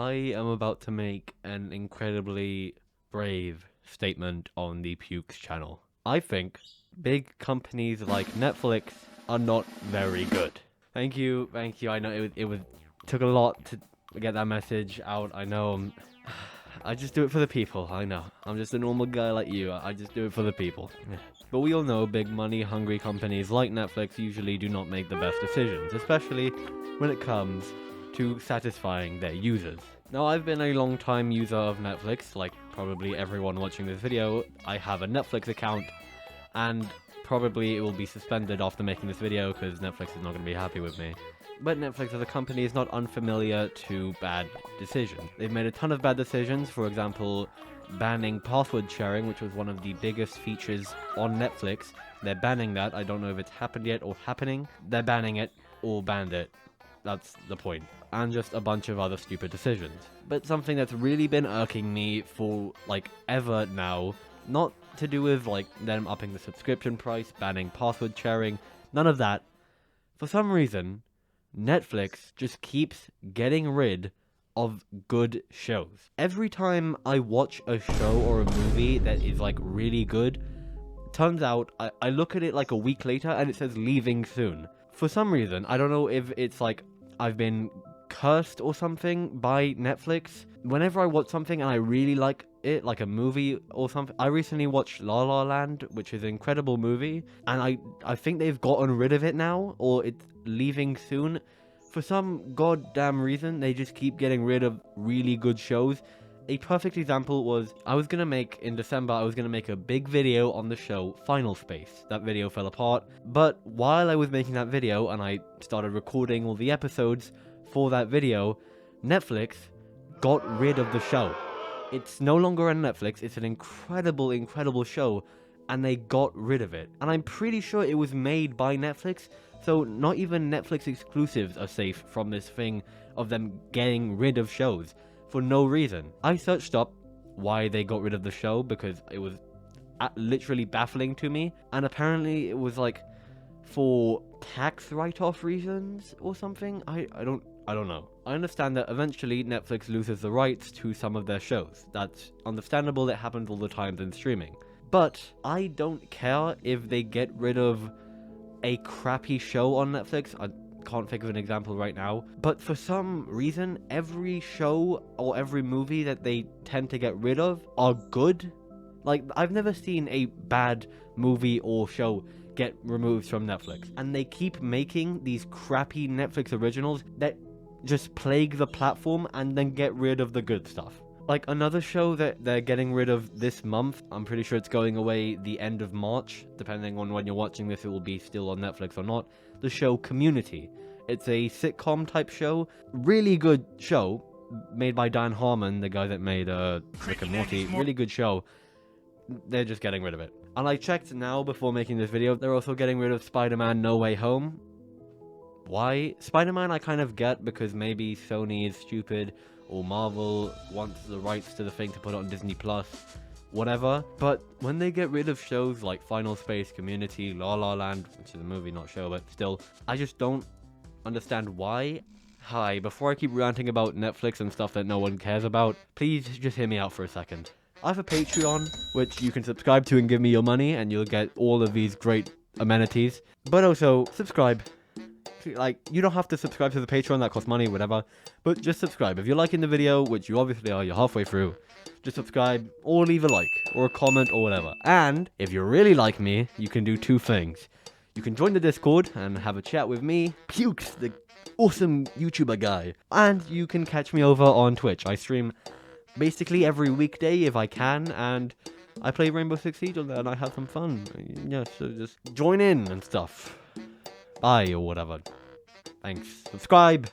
I am about to make an incredibly brave statement on the Puuwks channel. I think big companies like Netflix are not very good. Thank you. I know it took a lot to get that message out. I know. I just do it for the people. I know. I'm just a normal guy like you. I just do it for the people. But we all know big money hungry companies like Netflix usually do not make the best decisions, especially when it comes to satisfying their users. Now, I've been a long time user of Netflix, like probably everyone watching this video. I have a Netflix account, and probably it will be suspended after making this video because Netflix is not going to be happy with me. But Netflix as a company is not unfamiliar to bad decisions. They've made a ton of bad decisions, for example, banning password sharing, which was one of the biggest features on Netflix. They're banning that. I don't know if it's happened yet or happening. They're banning it or banned it. That's the point. And just a bunch of other stupid decisions. But something that's really been irking me for, like, ever now, not to do with, like, them upping the subscription price, banning password sharing, none of that. For some reason, Netflix just keeps getting rid of good shows. Every time I watch a show or a movie that is, like, really good, turns out I look at it, like, a week later and it says leaving soon. For some reason, I don't know if it's, like, I've been cursed or something by Netflix. Whenever I watch something and I really like it, like a movie or something. I recently watched La La Land, which is an incredible movie, and I think they've gotten rid of it now, or it's leaving soon. For some goddamn reason, they just keep getting rid of really good shows. A perfect example was, in December, I was gonna make a big video on the show Final Space. That video fell apart, but while I was making that video and I started recording all the episodes for that video, Netflix got rid of the show. It's no longer on Netflix, it's an incredible show, and they got rid of it. And I'm pretty sure it was made by Netflix, so not even Netflix exclusives are safe from this thing of them getting rid of shows for no reason. I searched up why they got rid of the show because it was literally baffling to me, and apparently it was like for tax write-off reasons or something. I don't know. I understand that eventually Netflix loses the rights to some of their shows. That's understandable, it happens all the time in streaming. But I don't care if they get rid of a crappy show on Netflix. I can't think of an example right now. But for some reason, every show or every movie that they tend to get rid of are good. Like, I've never seen a bad movie or show get removed from Netflix. And they keep making these crappy Netflix originals that just plague the platform and then get rid of the good stuff. Like another show that they're getting rid of this month, I'm pretty sure it's going away the end of March. Depending on when you're watching this, it will be still on Netflix or not. The show Community. It's a sitcom type show. Really good show. Made by Dan Harmon, the guy that made Rick and Morty. Really good show. They're just getting rid of it. And I checked now before making this video, they're also getting rid of Spider-Man No Way Home. Why? Spider-Man I kind of get because maybe Sony is stupid or Marvel wants the rights to the thing to put it on Disney Plus, whatever. But when they get rid of shows like Final Space, Community, La La Land, which is a movie, not show, but still, I just don't understand why. Hi, before I keep ranting about Netflix and stuff that no one cares about, please just hear me out for a second. I have a Patreon, which you can subscribe to and give me your money, and you'll get all of these great amenities. But also, subscribe. Like, you don't have to subscribe to the Patreon, that costs money, whatever. But just subscribe. If you're liking the video, which you obviously are, you're halfway through, just subscribe, or leave a like, or a comment, or whatever. And, if you really like me, you can do two things. You can join the Discord and have a chat with me, Puuwks, the awesome YouTuber guy. And you can catch me over on Twitch. I stream basically every weekday if I can, and I play Rainbow Six Siege on there and I have some fun. Yeah, so just join in and stuff. Bye or whatever. Thanks. Subscribe.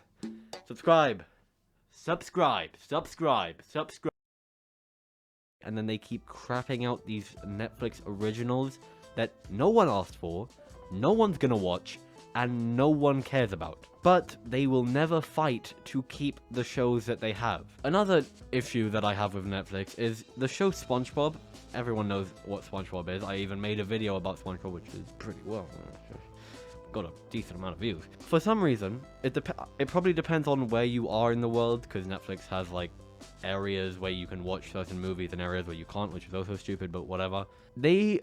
And then they keep crapping out these Netflix originals that no one asked for, no one's gonna watch, and no one cares about. But they will never fight to keep the shows that they have. Another issue that I have with Netflix is the show SpongeBob. Everyone knows what SpongeBob is. I even made a video about SpongeBob, which is pretty well. got a decent amount of views. For some reason, it probably depends on where you are in the world, because Netflix has like areas where you can watch certain movies and areas where you can't, which is also stupid, but whatever.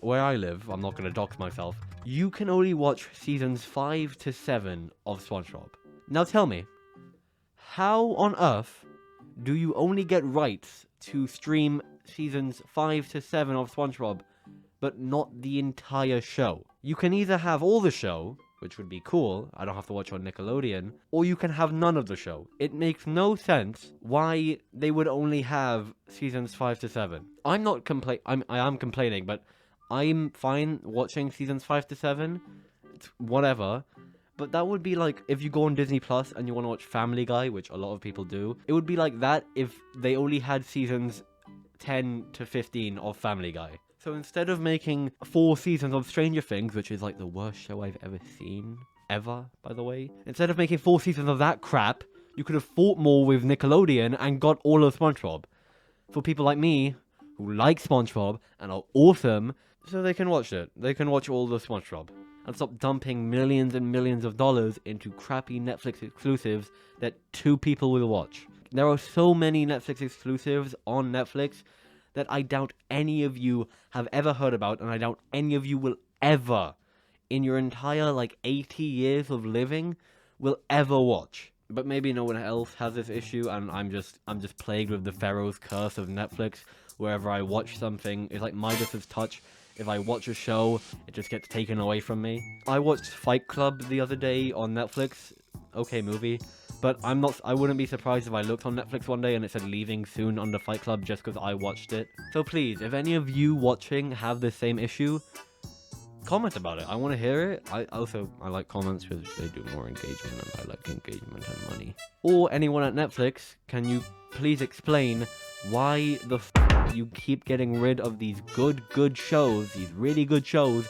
Where I live, I'm not going to dox myself, you can only watch seasons 5 to 7 of SpongeBob. Now tell me, how on earth do you only get rights to stream seasons 5 to 7 of SpongeBob, but not the entire show? You can either have all the show, which would be cool, I don't have to watch on Nickelodeon, or you can have none of the show. It makes no sense why they would only have seasons 5 to 7. I am complaining, but I'm fine watching seasons 5 to 7, it's whatever. But that would be like, if you go on Disney Plus and you want to watch Family Guy, which a lot of people do, it would be like that if they only had seasons 10 to 15 of Family Guy. So instead of making 4 seasons of Stranger Things, which is like the worst show I've ever seen, ever, by the way, instead of making 4 seasons of that crap, you could have fought more with Nickelodeon and got all of SpongeBob. For people like me, who like SpongeBob and are awesome, so they can watch it. They can watch all the SpongeBob. And stop dumping millions and millions of dollars into crappy Netflix exclusives that 2 people will watch. There are so many Netflix exclusives on Netflix that I doubt any of you have ever heard about, and I doubt any of you will ever, in your entire, like, 80 years of living, will ever watch. But maybe no one else has this issue, and I'm just plagued with the Pharaoh's curse of Netflix. Wherever I watch something, it's like Midas's touch. If I watch a show, it just gets taken away from me. I watched Fight Club the other day on Netflix. Okay movie. But I wouldn't be surprised if I looked on Netflix one day and it said leaving soon under Fight Club just because I watched it. So please, if any of you watching have the same issue, comment about it. I want to hear it. I like comments because they do more engagement, and I like engagement and money. Or anyone at Netflix, can you please explain why the you keep getting rid of these good shows, these really good shows,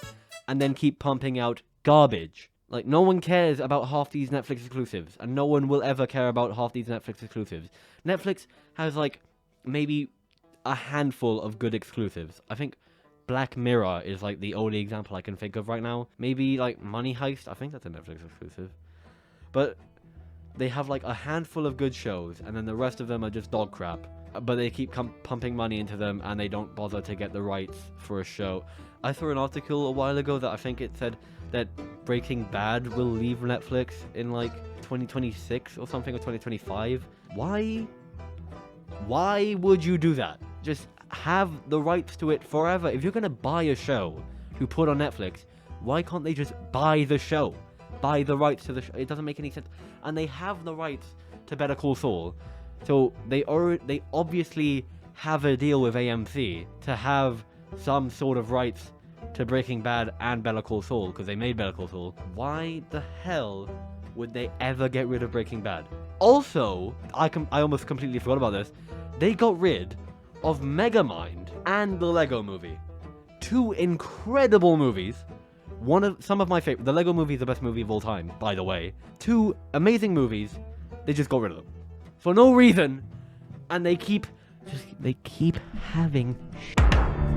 and then keep pumping out garbage? Like, no one cares about half these Netflix exclusives, and no one will ever care about half these Netflix exclusives. Netflix has, like, maybe a handful of good exclusives. I think Black Mirror is, like, the only example I can think of right now. Maybe, like, Money Heist. I think that's a Netflix exclusive. But they have, like, a handful of good shows, and then the rest of them are just dog crap. But they keep pumping money into them, and they don't bother to get the rights for a show. I saw an article a while ago that I think it said that Breaking Bad will leave Netflix in like 2026 or something, or 2025. Why would you do that? Just have the rights to it forever. If you're gonna buy a show to put on Netflix, why can't they just buy the show? Buy the rights to the show. It doesn't make any sense. And they have the rights to Better Call Saul. So they obviously have a deal with AMC to have some sort of rights to Breaking Bad and Better Call Saul, because they made Better Call Saul. Why the hell would they ever get rid of Breaking Bad? Also, I almost completely forgot about this. They got rid of Megamind and the Lego Movie. 2 incredible movies. Some of my favorite. The Lego Movie is the best movie of all time, by the way. 2 amazing movies. They just got rid of them for no reason, and they keep having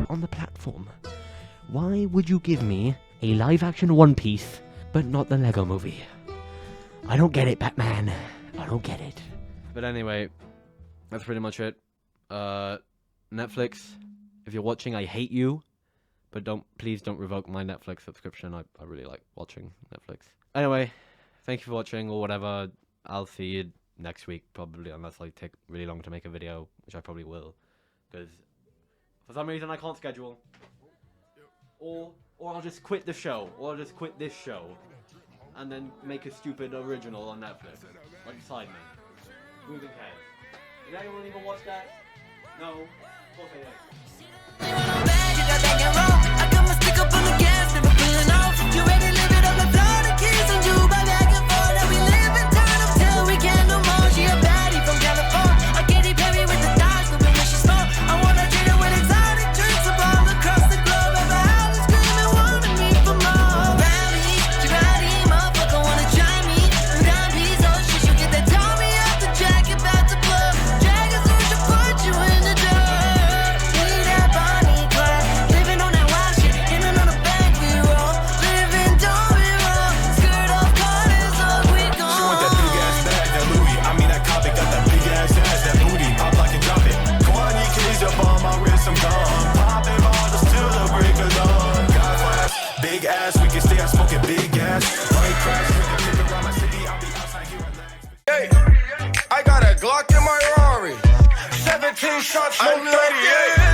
on the platform. Why would you give me a live-action One Piece, but not the Lego Movie? I don't get it, Batman. I don't get it. But anyway, that's pretty much it. Netflix, if you're watching, I hate you. But please don't revoke my Netflix subscription. I really like watching Netflix. Anyway, thank you for watching, or whatever. I'll see you next week, probably, unless I take really long to make a video, which I probably will. Because for some reason I can't schedule. Or I'll just quit the show. Or I'll just quit this show. And then make a stupid original on Netflix. Like Sidemen. Who even cares? Did anyone even watch that? No? Okay, then. shots from 38.